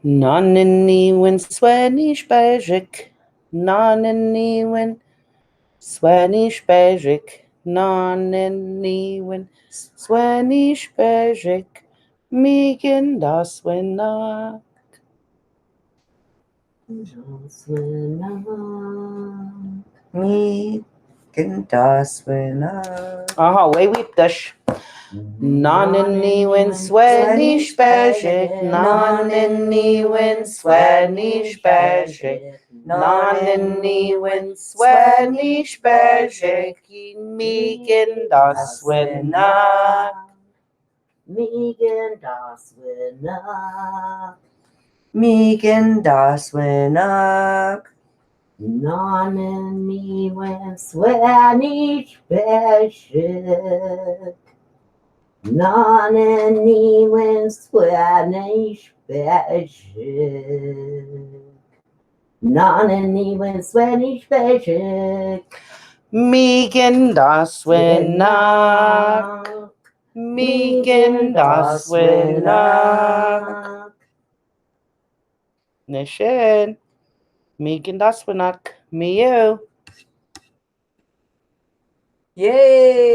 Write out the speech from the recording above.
Naanan Niiwin Nswi Bezhig. Naanan Niiwin Nswi Bezhig. Naanan Niiwin Nswi Bezhig. Megan Daswina. Megan Daswina. Aha, way we dash. Naanan Niiwin Nswi Bezhig. Naanan Niiwin Nswi Bezhig. Naanan Niiwin Nswi Bezhig. Megan Daswina. Megan Daswina. Megan Daswina. Naanan Niiwin Nswi Bezhig. Naanan Niiwin Nswi Bezhig. Naanan Niiwin Nswi Bezhig. Megan Daswina. Megan Daswina. Nishin. Megan Daswina. Me you. Yay!